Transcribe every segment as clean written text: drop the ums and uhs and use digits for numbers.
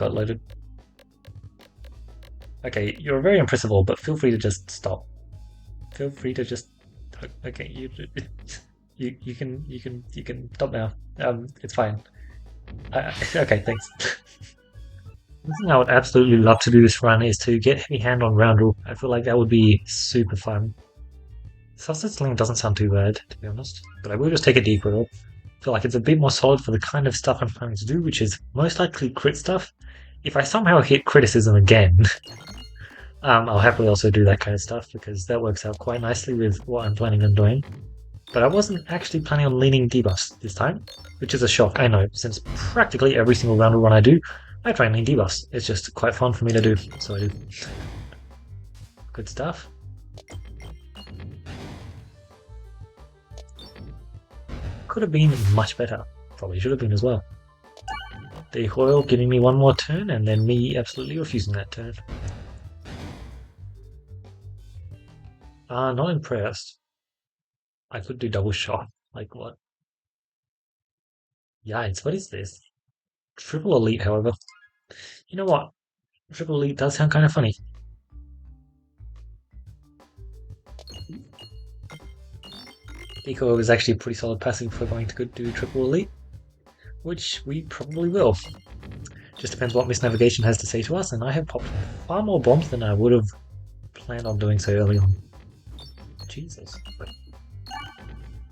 got loaded. Okay, you're very impressive, but feel free to just stop. Feel free to just. Okay, you can stop now. It's fine. Okay, thanks. One thing I would absolutely love to do this run is to get heavy hand on Roundel. I feel like that would be super fun. Sausage Sling doesn't sound too bad, to be honest, but I will just take a deep roll. I feel like it's a bit more solid for the kind of stuff I'm planning to do, which is most likely crit stuff. If I somehow hit criticism again, I'll happily also do that kind of stuff because that works out quite nicely with what I'm planning on doing. But I wasn't actually planning on leaning debuffs this time, which is a shock, I know, since practically every single Roundel run I do, I try and lean debuffs. It's just quite fun for me to do, so I do. Good stuff. Could have been much better. Probably should have been as well. The Hoyle giving me one more turn, and then me absolutely refusing that turn. Not impressed. I could do double shot. Like what? Yikes, what is this? Triple Elite, however. You know what? Triple Elite does sound kind of funny. Eco is actually a pretty solid passive if we're going to do Triple Elite, which we probably will. Just depends what Miss Navigation has to say to us, and I have popped far more bombs than I would have planned on doing so early on. Jesus.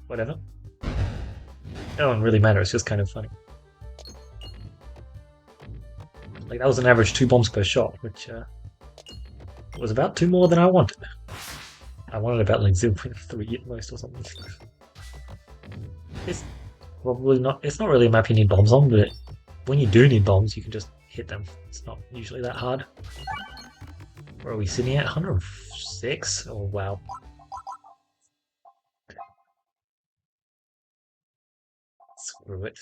Whatever. It don't really matter, it's just kind of funny. Like, that was an average 2 bombs per shot, which was about 2 more than I wanted. I wanted about like 0.3 at most or something. It's probably not, it's not really a map you need bombs on, but when you do need bombs, you can just hit them. It's not usually that hard. Where are we sitting at? 106? Oh, wow. Screw it.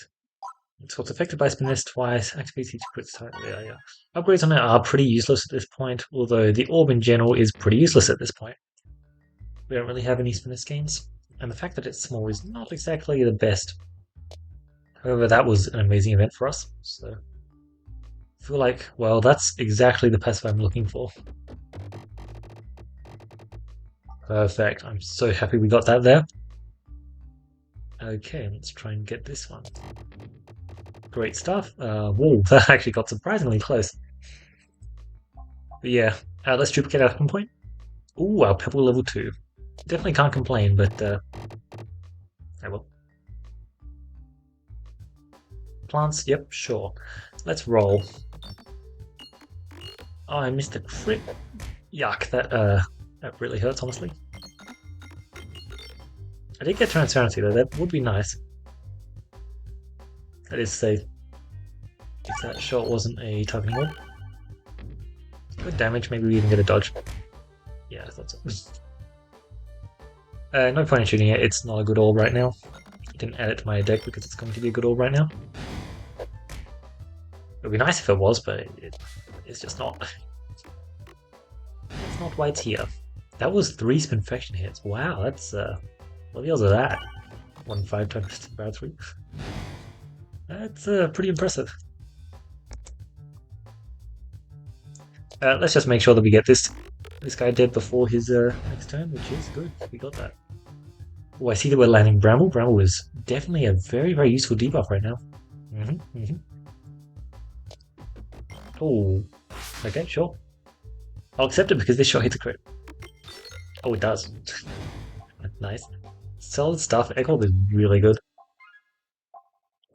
So it's affected by spin this twice, activates each quits time. Yeah. Upgrades on it are pretty useless at this point, although the orb in general is pretty useless at this point. We don't really have any spinner gains, and the fact that it's small is not exactly the best. However, that was an amazing event for us, so I feel like, well, that's exactly the passive I'm looking for. Perfect, I'm so happy we got that there. Okay, let's try and get this one. Great stuff. Whoa, that actually got surprisingly close. But yeah, let's duplicate our Spinpoint. Ooh, our Pebble level 2. Definitely can't complain, but I will. Plants, yep, sure. Let's roll. Oh, I missed the crit. Yuck, that really hurts, honestly. I did get transparency though, that would be nice. That is safe. If that shot wasn't a targeting orb. Good damage, maybe we even get a dodge. Yeah, I thought so. No point in shooting it, it's not a good orb right now. I didn't add it to my deck because it's going to be a good orb right now. It would be nice if it was, but it's just not. It's not why it's here. That was 3 Spinfection hits. Wow, that's what the odds of that? 1-5 times power 3. That's pretty impressive. Let's just make sure that we get this guy dead before his next turn, which is good. We got that. Oh, I see that we're landing Bramble. Bramble is definitely a very, very useful debuff right now. Oh, okay, sure. I'll accept it because this shot hits a crit. Oh, it does. Nice. Solid stuff. Echo is really good.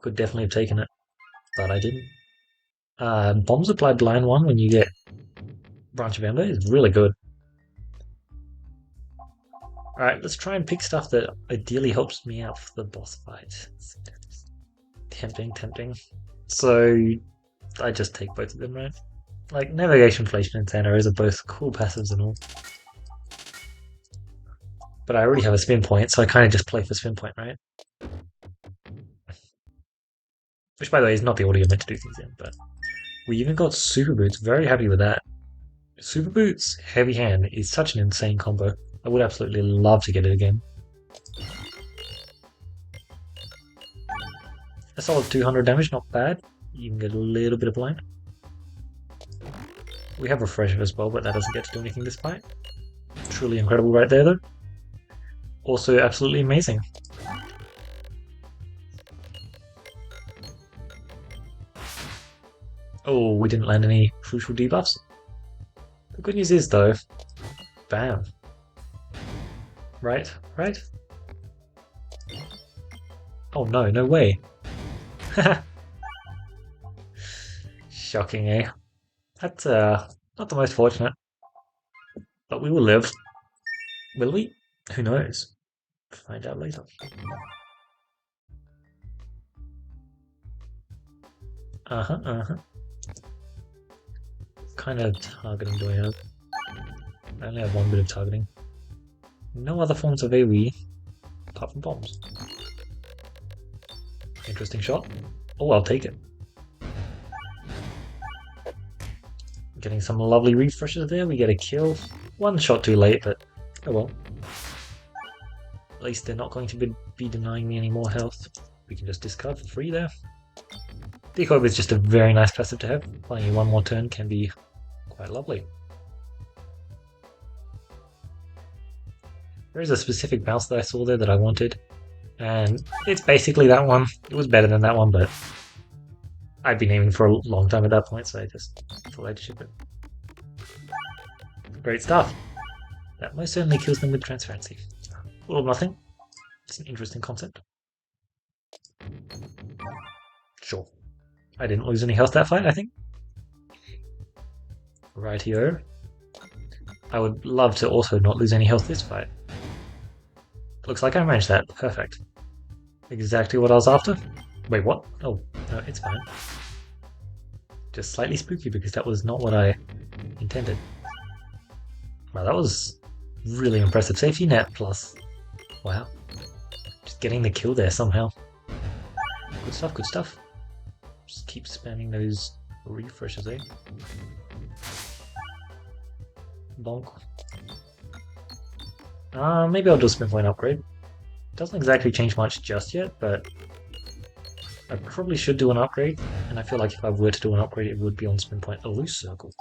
Could definitely have taken it, but I didn't. Bombs applied blind 1 when you get Branch of Ember is really good. Alright, let's try and pick stuff that ideally helps me out for the boss fight. Tempting. So, I just take both of them, right? Like, Navigation, Inflation, and Santa are both cool passives and all. But I already have a Spinpoint, so I kind of just play for Spinpoint, right? Which, by the way, is not the order you're meant to do things in, but we even got Super Boots. Very happy with that. Super Boots, Heavy Hand is such an insane combo. I would absolutely love to get it again. A solid 200 damage, not bad. You can get a little bit of blind. We have Refresher as well, but that doesn't get to do anything this fight. Truly incredible right there, though. Also absolutely amazing. Oh, we didn't land any crucial debuffs. The good news is, though, bam. Right, right? Oh no, no way. Shocking, eh? That's not the most fortunate. But we will live. Will we? Who knows? Find out later. Uh-huh, uh-huh. What kind of targeting do I have? I only have one bit of targeting. No other forms of AoE, apart from bombs. Interesting shot. Oh, I'll take it. Getting some lovely refreshes there. We get a kill. One shot too late, but oh well. At least they're not going to be denying me any more health. We can just discard for free there. Decoy is just a very nice passive to have. Playing you one more turn can be quite lovely. There is a specific bounce that I saw there that I wanted, and it's basically that one. It was better than that one, but I'd been aiming for a long time at that point, so I just thought I'd ship it. Great stuff. That most certainly kills them with transparency. All or nothing. It's an interesting concept. Sure. I didn't lose any health that fight, I think. Rightio. I would love to also not lose any health this fight. Looks like I managed that. Perfect. Exactly what I was after. Wait, what? Oh, no, it's fine. Just slightly spooky because that was not what I intended. Wow, that was really impressive. Safety net plus. Wow. Just getting the kill there somehow. Good stuff, good stuff. Just keep spamming those refreshes, eh? Bonk. Maybe I'll do a Spinpoint upgrade. Doesn't exactly change much just yet, but I probably should do an upgrade, and I feel like if I were to do an upgrade, it would be on Spinpoint. A loose circle.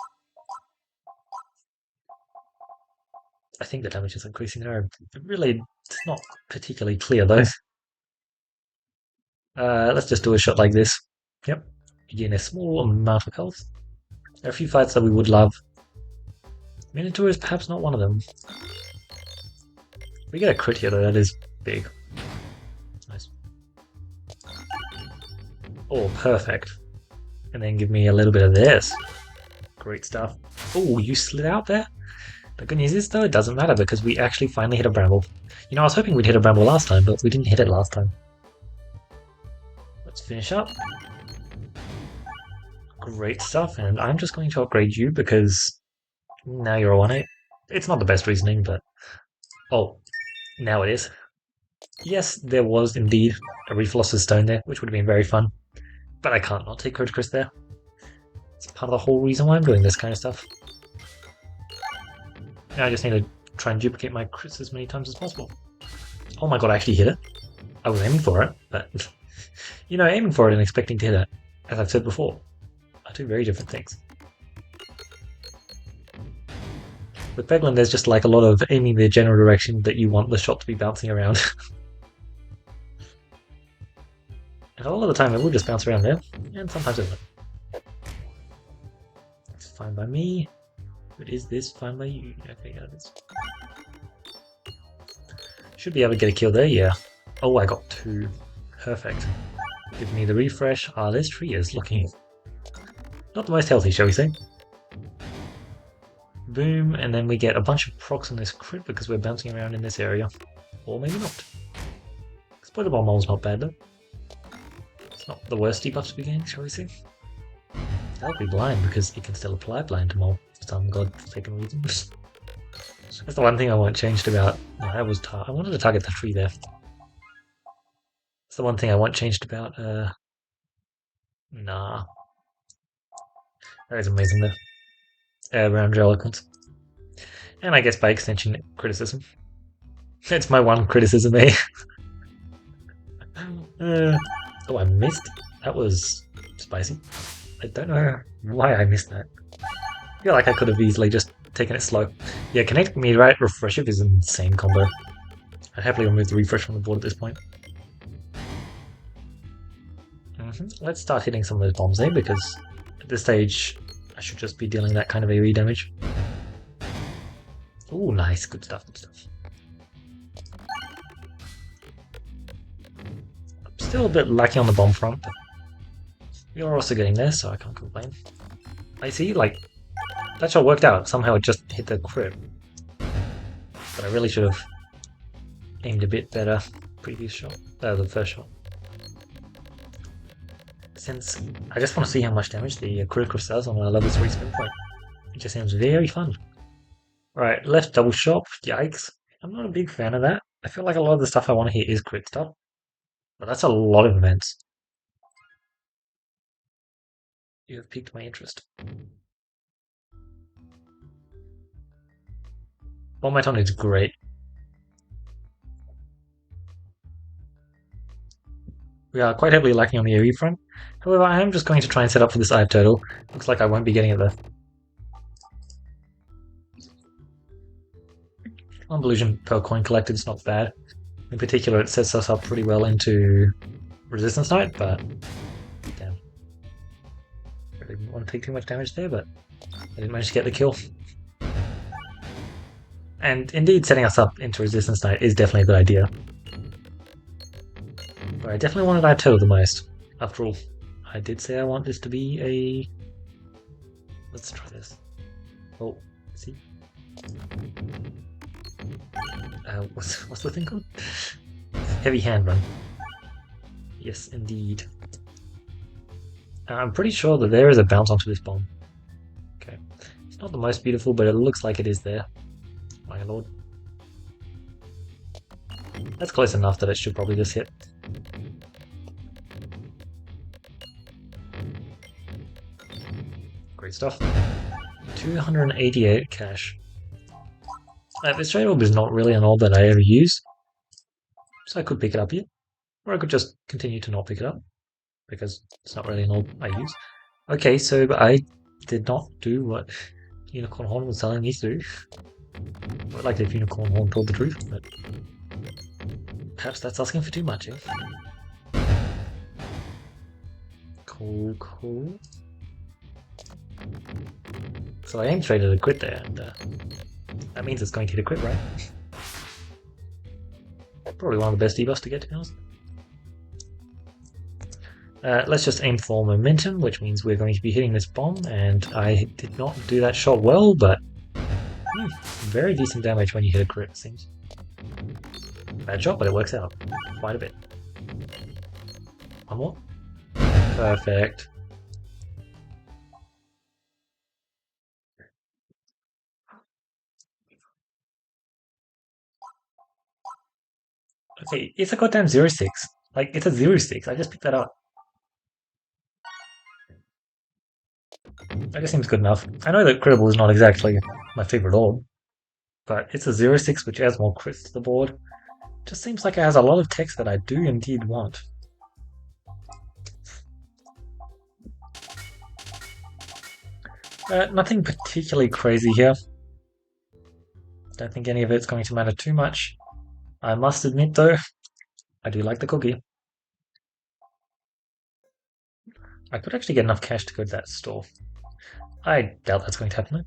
I think the damage is increasing there. Really, it's not particularly clear though. Let's just do a shot like this. Yep. You gain a small amount of health. There are a few fights that we would love. Minotaur is perhaps not one of them. If we get a crit here though, that is big. Nice. Oh, perfect. And then give me a little bit of this. Great stuff. Oh, you slid out there? The good news is though, it doesn't matter because we actually finally hit a bramble. You know, I was hoping we'd hit a bramble last time, but we didn't hit it last time. Let's finish up. Great stuff, and I'm just going to upgrade you because now you're a 1-8. It's not the best reasoning, but... Oh, now it is. Yes, there was indeed a Reflosser's Stone there, which would have been very fun. But I can't not take Crit Chris there. It's part of the whole reason why I'm doing this kind of stuff. Now I just need to try and duplicate my crits as many times as possible. Oh my god, I actually hit it. I was aiming for it, but... you know, aiming for it and expecting to hit it, as I've said before, are two very different things. With Peglin, there's just like a lot of aiming the general direction that you want the shot to be bouncing around. And a lot of the time it will just bounce around there, and sometimes it won't. It's fine by me. But is this fine by you? Okay, yeah, it is. Should be able to get a kill there, yeah. Oh, I got 2. Perfect. Give me the refresh. Ah, this tree is looking not the most healthy, shall we say. Boom, and then we get a bunch of procs on this crit because we're bouncing around in this area. Or maybe not. Exploder Bomb Mole's not bad though. It's not the worst debuff to be gained, shall we say. That'll be blind because it can still apply blind to Mole for some god-forsaken reason. That's the one thing I want changed about... No, that was I wanted to target the tree there. That's the one thing I want changed about... Nah. That is amazing though. Around Eloquence. And I guess by extension, criticism. It's my one criticism, eh? Oh, I missed. That was spicy. I don't know why I missed that. I feel like I could have easily just taken it slow. Yeah, Connect Meteorite Refresh is an insane combo. I'd happily remove the refresh from the board at this point. Let's start hitting some of those bombs there, because at this stage I should just be dealing that kind of AoE damage. Ooh, nice. Good stuff, good stuff. I'm still a bit lacking on the bomb front, but you're also getting there, so I can't complain. I see, like, that shot worked out. Somehow it just hit the crit. But I really should have aimed a bit better previous shot, the first shot. Since I just want to see how much damage the critical does on a level 3 Spinpoint. It just seems very fun. Right, left double shot, yikes. I'm not a big fan of that. I feel like a lot of the stuff I want to hit is crit stuff. But that's a lot of events. You have piqued my interest. Automaton is great. We are quite heavily lacking on the AoE front. However, I am just going to try and set up for this Eye of Turtle. Looks like I won't be getting it there. Convolution per coin collected is not bad. In particular, it sets us up pretty well into Resistance Knight, but damn. I didn't want to take too much damage there, but I didn't manage to get the kill. And indeed, setting us up into Resistance Knight is definitely a good idea. But I definitely wanted Eye of Turtle the most. After all, I did say I want this to be a... Let's try this. Oh, see? What's the thing called? Heavy hand run. Yes, indeed. I'm pretty sure that there is a bounce onto this bomb. Okay. It's not the most beautiful, but it looks like it is there. My lord. That's close enough that it should probably just hit. Great stuff. 288 cash. This trade orb is not really an orb that I ever use, so I could pick it up here, or I could just continue to not pick it up, because it's not really an orb I use. Okay, so I did not do what Unicorn Horn was telling me to do. I would like if Unicorn Horn told the truth, but perhaps that's asking for too much, eh? Cool, cool. So I aim straight at a crit there, and that means it's going to hit a crit, right? Probably one of the best debuffs to get, to be honest. Let's just aim for momentum, which means we're going to be hitting this bomb, and I did not do that shot well, but very decent damage when you hit a crit, it seems. Bad shot, but it works out quite a bit. One more. Perfect. Okay, it's a goddamn 0-6. Like, it's a 0-6. I just picked that up. That just seems good enough. I know that Critical is not exactly my favorite orb, but it's a 0-6 which adds more crits to the board. Just seems like it has a lot of text that I do indeed want. Nothing particularly crazy here. Don't think any of it's going to matter too much. I must admit though, I do like the cookie. I could actually get enough cash to go to that store. I doubt that's going to happen though.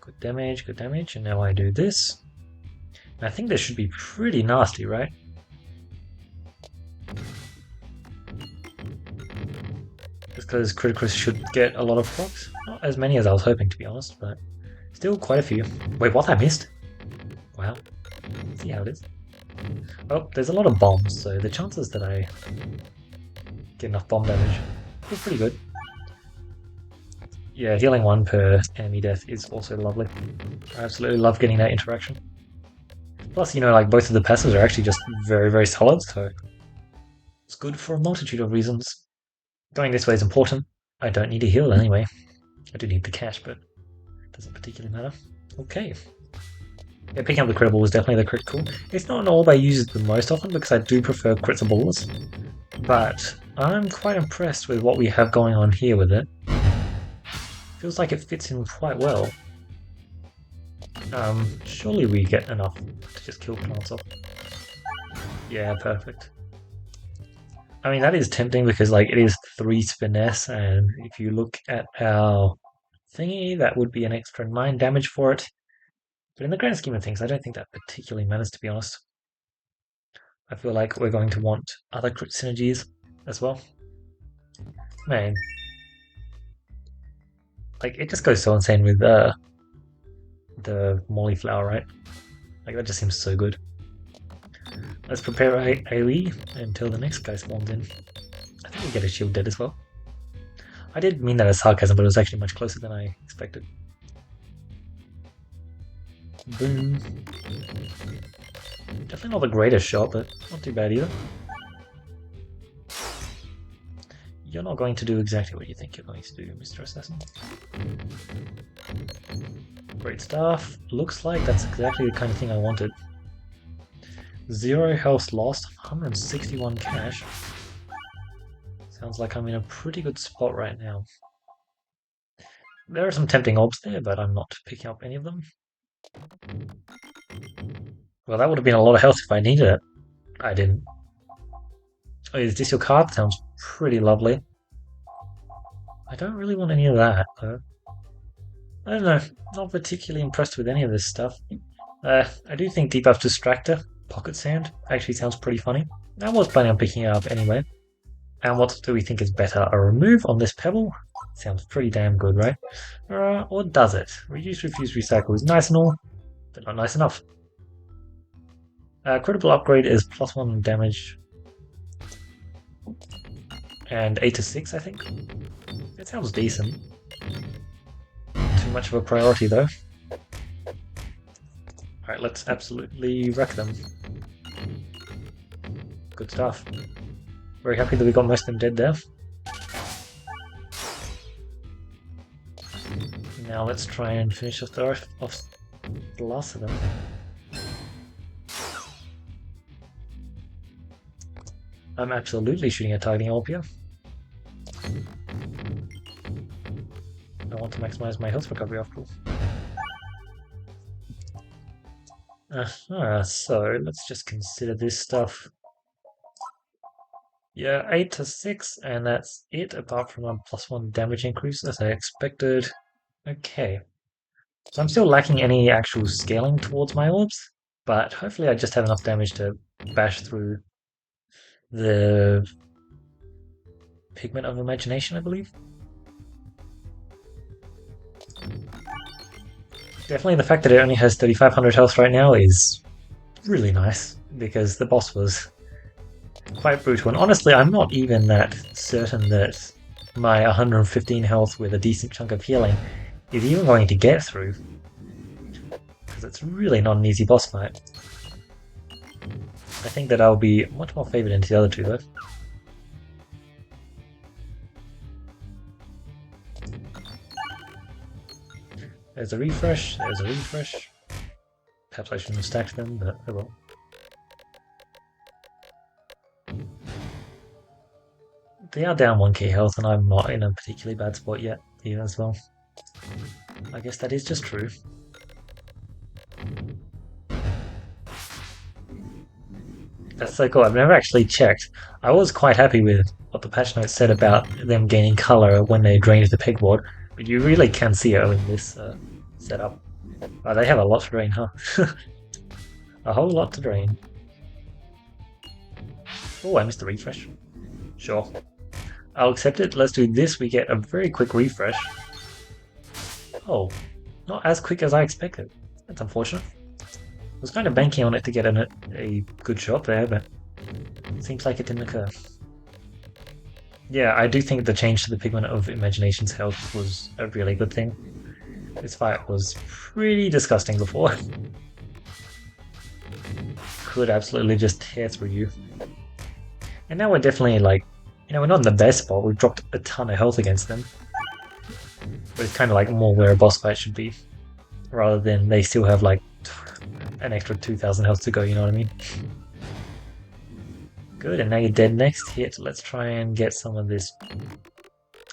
Good damage, and now I do this. I think this should be pretty nasty, right? Just because Criticus should get a lot of procs. Not as many as I was hoping, to be honest, but still quite a few. Wait, what? I missed? Wow. See how it is. Oh, there's a lot of bombs, so the chances that I get enough bomb damage is pretty good. Yeah, healing 1 per enemy death is also lovely. I absolutely love getting that interaction. Plus, you know, like both of the passives are actually just very, very solid, so it's good for a multitude of reasons. Going this way is important. I don't need to heal anyway. I do need the cash, but it doesn't particularly matter. Okay. Yeah, picking up the critical was definitely the critical. It's not an orb I use the most often because I do prefer critables, but I'm quite impressed with what we have going on here with it. Feels like it fits in quite well. Surely we get enough to just kill plants off. Yeah, perfect. I mean, that is tempting because, like, it is 3 finesse, and if you look at our thingy, that would be an extra 9 damage for it. But in the grand scheme of things, I don't think that particularly matters, to be honest. I feel like we're going to want other crit synergies as well. Man, like, it just goes so insane with the Molly Flower, right? Like, that just seems so good. Let's prepare a AoE until the next guy spawns in. I think we get a shield dead as well. I did mean that as sarcasm, but it was actually much closer than I expected. Boom. Definitely not the greatest shot, but not too bad either. You're not going to do exactly what you think you're going to do, Mr. Assassin. Great stuff. Looks like that's exactly the kind of thing I wanted. 0 health lost, 161 cash. Sounds like I'm in a pretty good spot right now. There are some tempting orbs there, but I'm not picking up any of them. Well, that would have been a lot of health if I needed it. I didn't. Oh, is this your card? Sounds pretty lovely. I don't really want any of that, though. I don't know. Not particularly impressed with any of this stuff. I do think Debuff Distractor, Pocket Sand, actually sounds pretty funny. I was planning on picking it up anyway. And what do we think is better? A remove on this pebble? Sounds pretty damn good, right? Or does it? Reduce, refuse, recycle is nice and all, but not nice enough. Critical upgrade is +1 damage. And 8 to 6, I think. It sounds decent. Too much of a priority, though. Alright, let's absolutely wreck them. Good stuff. Very happy that we got most of them dead there. Now let's try and finish off the last of them. I'm absolutely shooting a targeting orb here. I want to maximize my health recovery after all. So let's just consider this stuff. Yeah, 8 to 6, and that's it, apart from a +1 damage increase as I expected. Okay. So I'm still lacking any actual scaling towards my orbs, but hopefully I just have enough damage to bash through the Pigment of Imagination, I believe. Definitely the fact that it only has 3500 health right now is really nice, because the boss was quite brutal. And honestly, I'm not even that certain that my 115 health with a decent chunk of healing is even going to get through, because it's really not an easy boss fight. I think that I'll be much more favoured into the other two, though. There's a refresh, there's a refresh. Perhaps I shouldn't have stacked them, but oh well. They are down 1k health, and I'm not in a particularly bad spot yet, either as well. I guess that is just true. That's so cool. I've never actually checked. I was quite happy with what the patch notes said about them gaining color when they drained the pegboard, but you really can see it in this setup. Oh, they have a lot to drain, huh? A whole lot to drain. Oh, I missed the refresh. Sure. I'll accept it. Let's do this. We get a very quick refresh. Oh, not as quick as I expected. That's unfortunate. I was kind of banking on it to get a good shot there, but it seems like it didn't occur. Yeah, I do think the change to the Pigment of Imagination's health was a really good thing. This fight was pretty disgusting before. Could absolutely just tear through you. And now we're definitely like, we're not in the best spot. We've dropped a ton of health against them. But it's kind of like more where a boss fight should be. Rather than they still have like an extra 2,000 health to go, you know what I mean? Good, and now you're dead next hit. Let's try and get some of this.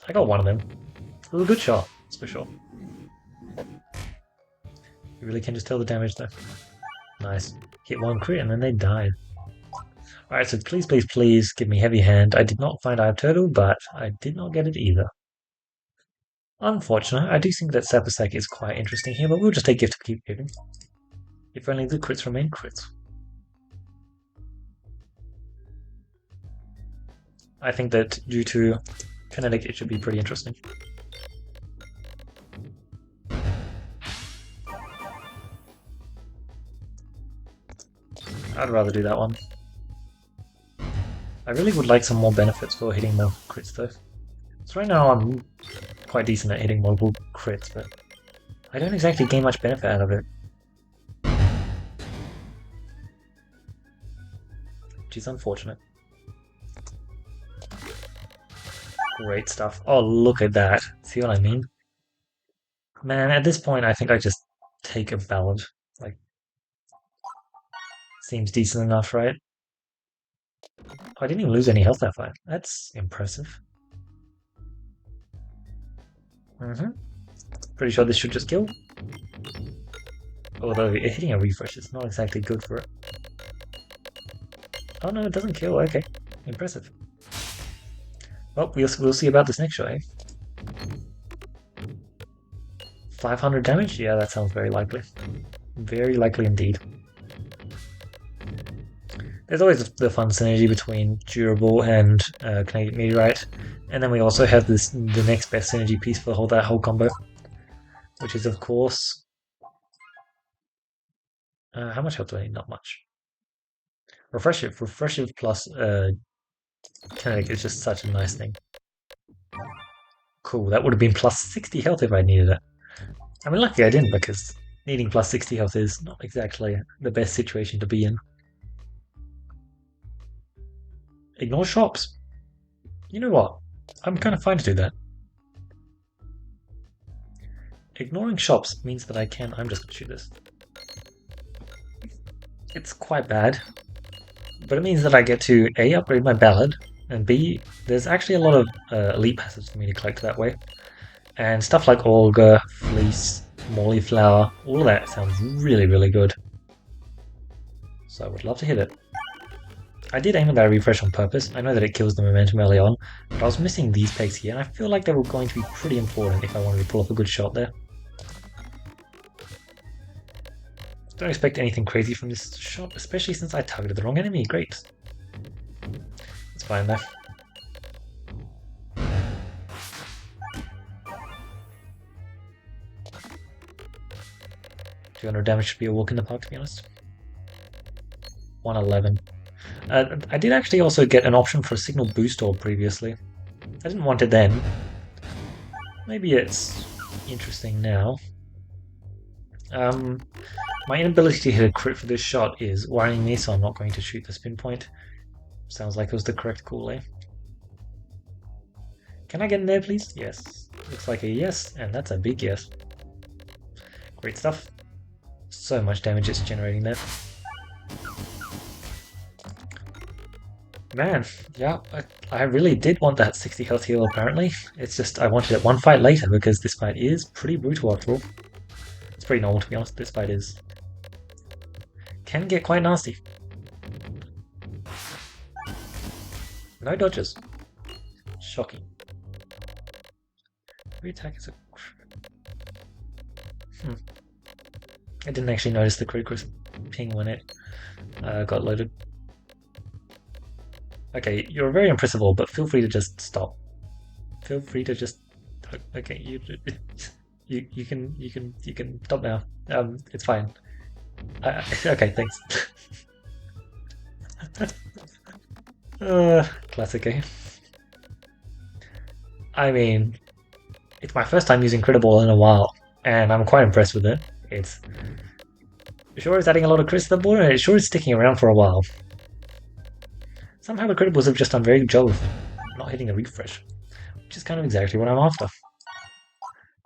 I got one of them. It was a good shot, that's for sure. You really can just tell the damage though. Nice. Hit one crit and then they died. Alright, so please, please, please give me heavy hand. I did not find I have turtle, but I did not get it either. Unfortunate. I do think that Sappersack is quite interesting here, but we'll just take gift to keep giving. If only the crits remain crits. I think that due to kinetic, it should be pretty interesting. I'd rather do that one. I really would like some more benefits for hitting more crits though. So right now I'm quite decent at hitting multiple crits, but I don't exactly gain much benefit out of it. Which is unfortunate. Great stuff. Oh, look at that. See what I mean? Man, at this point I think I just take a ballad. Like, seems decent enough, right? Oh, I didn't even lose any health that fight. That's impressive. Pretty sure this should just kill. Although hitting a refresh is not exactly good for it. Oh no, it doesn't kill. Okay, impressive. Well, we'll see about this next shot, eh? 500 damage? Yeah, that sounds very likely. Very likely indeed. There's always the fun synergy between durable and kinetic meteorite, and then we also have the next best synergy piece for that whole combo, which is of course how much health do I need? Not much. Refreshive plus kinetic is just such a nice thing. Cool, that would have been plus 60 health if I needed it. I mean, lucky I didn't, because needing plus 60 health is not exactly the best situation to be in. Ignore shops. You know what? I'm kind of fine to do that. Ignoring shops means that I can... I'm just going to shoot this. It's quite bad, but it means that I get to A, upgrade my ballad, and B, there's actually a lot of elite passives for me to collect that way. And stuff like Olga, Fleece, Morley Flower, all of that sounds really, really good. So I would love to hit it. I did aim at that refresh on purpose. I know that it kills the momentum early on, but I was missing these pegs here, and I feel like they were going to be pretty important if I wanted to pull off a good shot there. Don't expect anything crazy from this shot, especially since I targeted the wrong enemy. Great. It's fine though. $200 damage should be a walk in the park, to be honest. 111. I did actually also get an option for a signal boost orb previously. I didn't want it then. Maybe it's interesting now. My inability to hit a crit for this shot is worrying me, so I'm not going to shoot the Spinpoint. Sounds like it was the correct call, eh? Can I get in there, please? Yes. Looks like a yes, and that's a big yes. Great stuff. So much damage it's generating there. Man, yeah, I really did want that 60 health heal apparently. It's just I wanted it one fight later because this fight is pretty brutal after all. It's pretty normal to be honest, this fight is... can get quite nasty. No dodges. Shocking. Re-attack is a... I didn't actually notice the critical ping when it got loaded. Okay, you're very impressive, but feel free to just stop. Feel free to just... okay, you can stop now. It's fine. Okay, thanks. Classic, eh? I mean, it's my first time using Critable in a while, and I'm quite impressed with it. It's sure it's adding a lot of crits to the board, and it sure is sticking around for a while. Somehow the Critables have just done very good job of not hitting a refresh, which is kind of exactly what I'm after.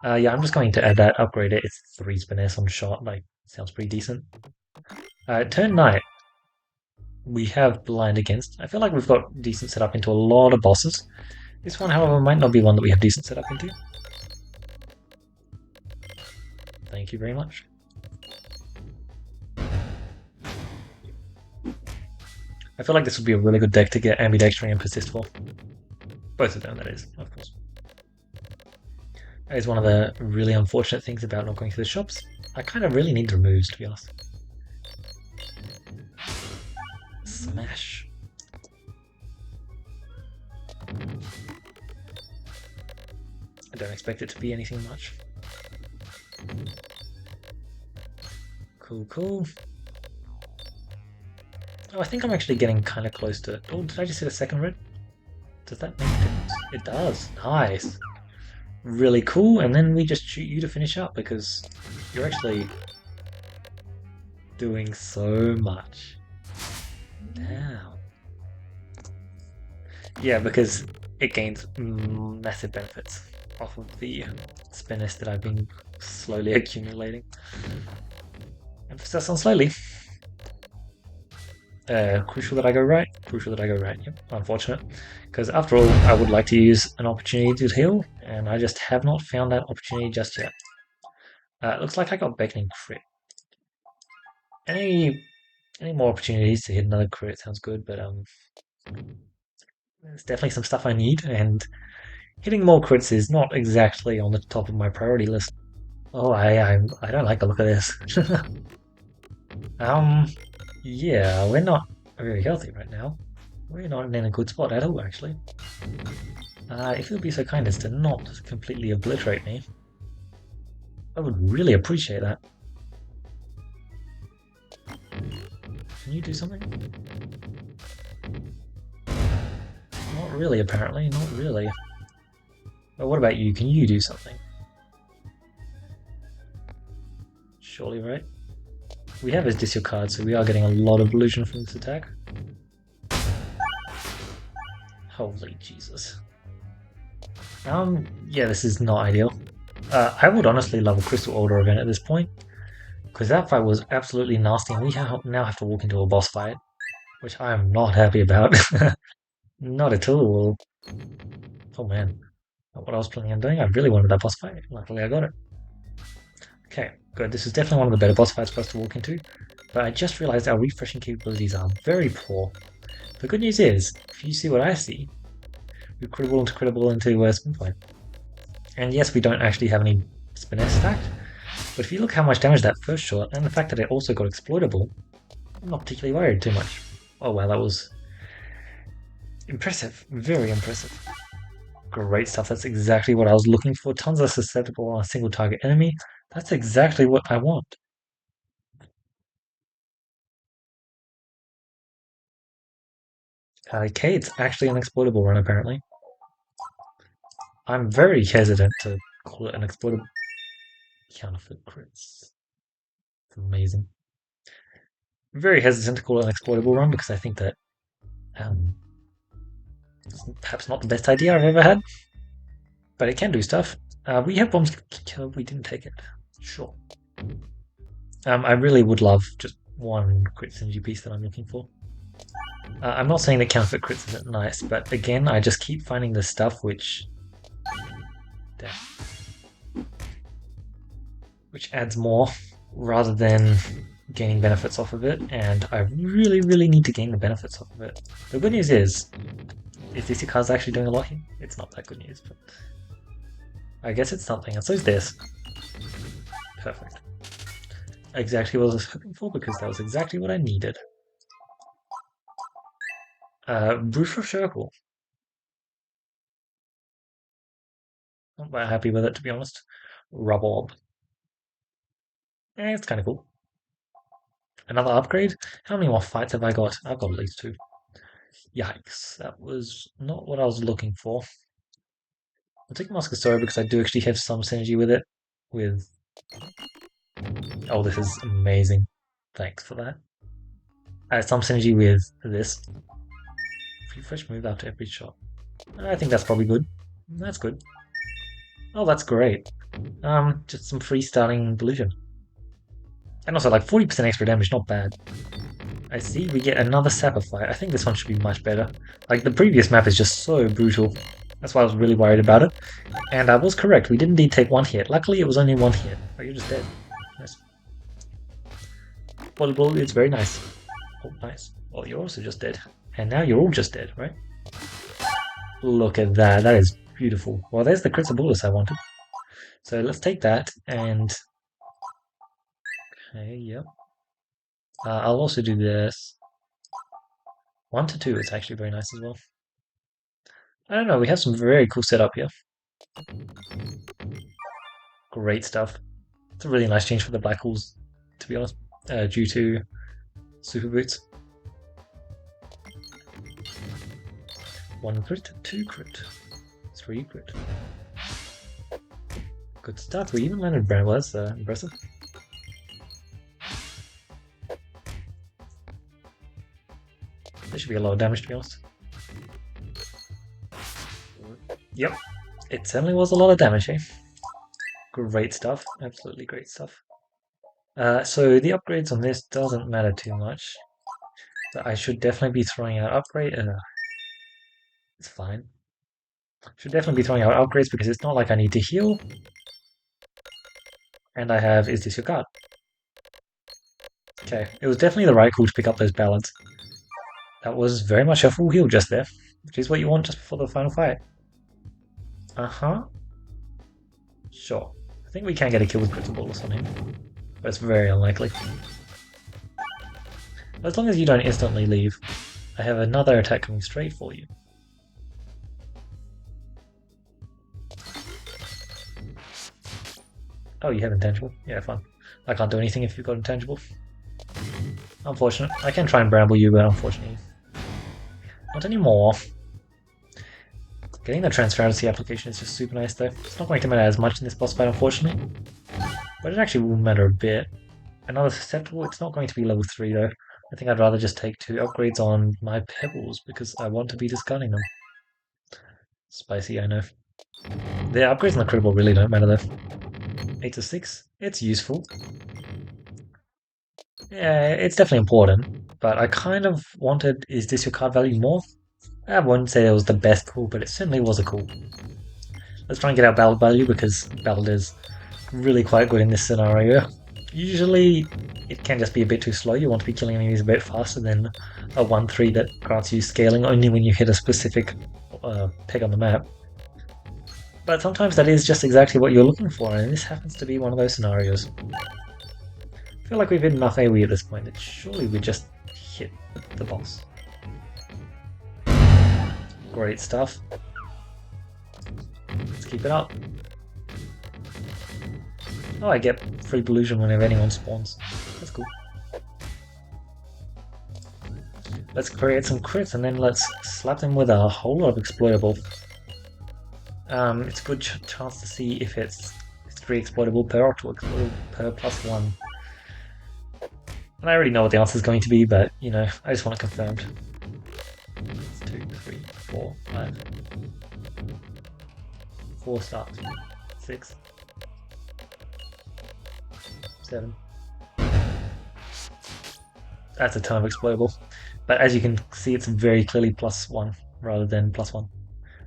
Yeah, I'm just going to add that, upgrade it. It's 3 Spiness on shot, like, sounds pretty decent. Turn night. We have blind against. I feel like we've got decent setup into a lot of bosses. This one, however, might not be one that we have decent setup into. Thank you very much. I feel like this would be a really good deck to get ambidextrine and persist for. Both of them, that is, of course. That is one of the really unfortunate things about not going to the shops. I kind of really need removes, to be honest. Smash. I don't expect it to be anything much. Cool, cool. Oh, I think I'm actually getting kind of close to it. Oh, did I just hit a second red? Does that make a difference? It does. Nice. Really cool. And then we just shoot you to finish up because you're actually doing so much. Damn. Yeah, because it gains massive benefits off of the spinners that I've been slowly accumulating. Emphasis on slowly. Crucial that I go right. Crucial that I go right. Yep, unfortunate. Because after all, I would like to use an opportunity to heal, and I just have not found that opportunity just yet. It looks like I got Beckning crit. Any more opportunities to hit another crit sounds good, but there's definitely some stuff I need, and hitting more crits is not exactly on the top of my priority list. Oh, I don't like the look of this. Yeah, we're not very healthy right now. We're not in a good spot at all, actually. If you'd be so kind as to not completely obliterate me, I would really appreciate that. Can you do something? Not really, apparently. Not really. But what about you? Can you do something? Surely, right? We have his disc card, so we are getting a lot of illusion from this attack. Holy Jesus. Yeah, this is not ideal. I would honestly love a Crystal Order event at this point, because that fight was absolutely nasty, and we now have to walk into a boss fight, which I am not happy about. Not at all. Oh man, not what I was planning on doing. I really wanted that boss fight. Luckily, I got it. Okay, good. This is definitely one of the better boss fights for us to walk into, but I just realized our refreshing capabilities are very poor. The good news is, if you see what I see, we critical into Spinpoint. And yes, we don't actually have any Spiness stacked, but if you look how much damage that first shot, and the fact that it also got exploitable, I'm not particularly worried too much. Oh wow, that was impressive. Very impressive. Great stuff. That's exactly what I was looking for. Tons of susceptible on a single target enemy. That's exactly what I want. Okay, it's actually an exploitable run apparently. I'm very hesitant to call it an exploitable counterfeit crits. It's amazing. I'm very hesitant to call it an exploitable run because I think that it's perhaps not the best idea I've ever had, but it can do stuff. We have bombs killer. We didn't take it. Sure. I really would love just one crit synergy piece that I'm looking for. I'm not saying that counterfeit crits isn't nice, but again, I just keep finding this stuff which adds more rather than gaining benefits off of it, and I really, really need to gain the benefits off of it. The good news is this card's actually doing a lot here? It's not that good news, but I guess it's something, and so is this. Perfect. Exactly what I was hoping for, because that was exactly what I needed. Brutal Circle. Not that happy with it, to be honest. Rubble. It's kind of cool. Another upgrade? How many more fights have I got? I've got at least 2. Yikes, that was not what I was looking for. I'll take Mask of Sorrow because I do actually have some synergy with it. Oh, this is amazing. Thanks for that. I have some synergy with this. Refresh move after every shot. I think that's probably good. That's good. Oh, that's great. Just some freestyling illusion. And also, like, 40% extra damage, not bad. I see we get another Sapphire. I think this one should be much better. Like, the previous map is just so brutal. That's why I was really worried about it. And I was correct, we did indeed take one hit. Luckily, it was only one hit. Oh, you're just dead. Nice. Volleyball, it's very nice. Oh, nice. Oh, you're also just dead. And now you're all just dead, right? Look at that. That is beautiful. Well, there's the critical bonus I wanted. So let's take that and... Okay, yep. I'll also do this. 1 to 2 is actually very nice as well. I don't know, we have some very cool setup here. Great stuff. It's a really nice change for the black holes, to be honest, due to super boots. 1 crit, 2 crit, 3 crit. Good start. We even landed Bramble. That's impressive. There should be a lot of damage, to be honest. Yep, it certainly was a lot of damage, eh? Great stuff. Absolutely great stuff. So the upgrades on this doesn't matter too much. But I should definitely be throwing out upgrade. It's fine. Should definitely be throwing out upgrades because it's not like I need to heal. And I have, is this your card? Okay, it was definitely the right call to pick up those ballads. That was very much a full heal just there, which is what you want just before the final fight. Uh-huh. Sure. I think we can get a kill with critical bolus on him, but it's very unlikely. As long as you don't instantly leave, I have another attack coming straight for you. Oh, you have intangible? Yeah, fun. I can't do anything if you've got intangible. Unfortunate. I can try and bramble you, but unfortunately, not anymore. Getting the transparency application is just super nice though. It's not going to matter as much in this boss fight, unfortunately. But it actually will matter a bit. Another susceptible, it's not going to be level 3 though. I think I'd rather just take 2 upgrades on my pebbles because I want to be discarding them. Spicy, I know. The upgrades on the critical really don't matter though. 8 to 6, it's useful. Yeah, it's definitely important, but I kind of wanted, is this your card value more? I wouldn't say it was the best call, but it certainly was a call. Let's try and get our ballad value because ballad is really quite good in this scenario. Usually it can just be a bit too slow, you want to be killing enemies a bit faster than a 1-3 that grants you scaling only when you hit a specific peg on the map. But sometimes that is just exactly what you're looking for, and this happens to be one of those scenarios. I feel like we've hit enough AoE at this point that surely we just hit the boss. Great stuff. Let's keep it up. Oh, I get free illusion whenever anyone spawns. That's cool. Let's create some crits and then let's slap them with a whole lot of exploitable. It's a good chance to see if it's 3 exploitable per or 2 exploitable per +1. And I already know what the answer is going to be, but you know, I just want it confirmed. 2, 3, 4, 5. 4 starts. 6. 7. That's a ton of exploitable. But as you can see, it's very clearly +1 rather than +1.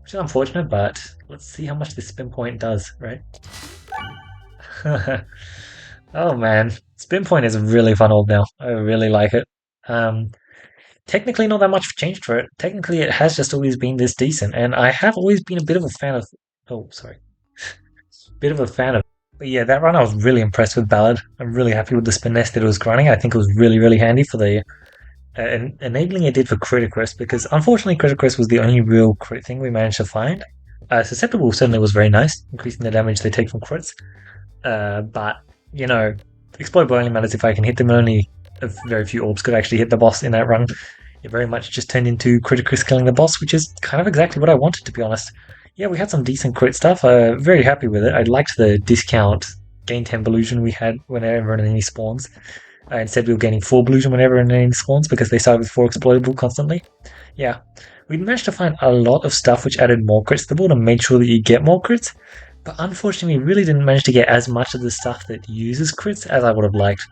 Which is unfortunate, but let's see how much this Spinpoint does, right? Oh man, Spinpoint is a really fun orb now. I really like it. Technically not that much changed for it. Technically it has just always been this decent, and I have always been a bit of a fan of... Oh, sorry. Bit of a fan of... But yeah, that run I was really impressed with Ballad. I'm really happy with the spin nest that it was grinding. I think it was really, really handy for the... enabling it did for Criticus, because unfortunately Criticus was the only real crit thing we managed to find. Susceptible certainly was very nice, increasing the damage they take from crits. But, you know, exploitable only matters if I can hit them, and only very few orbs could actually hit the boss in that run. It very much just turned into Criticus killing the boss, which is kind of exactly what I wanted, to be honest. Yeah, we had some decent crit stuff. Very happy with it. I liked the discount gain 10 illusion we had whenever an enemy spawns. Instead, we were gaining 4 illusion whenever an enemy spawns because they started with 4 exploitable constantly. Yeah, we managed to find a lot of stuff which added more crits to the board and made sure that you get more crits. But unfortunately, we really didn't manage to get as much of the stuff that uses crits as I would have liked.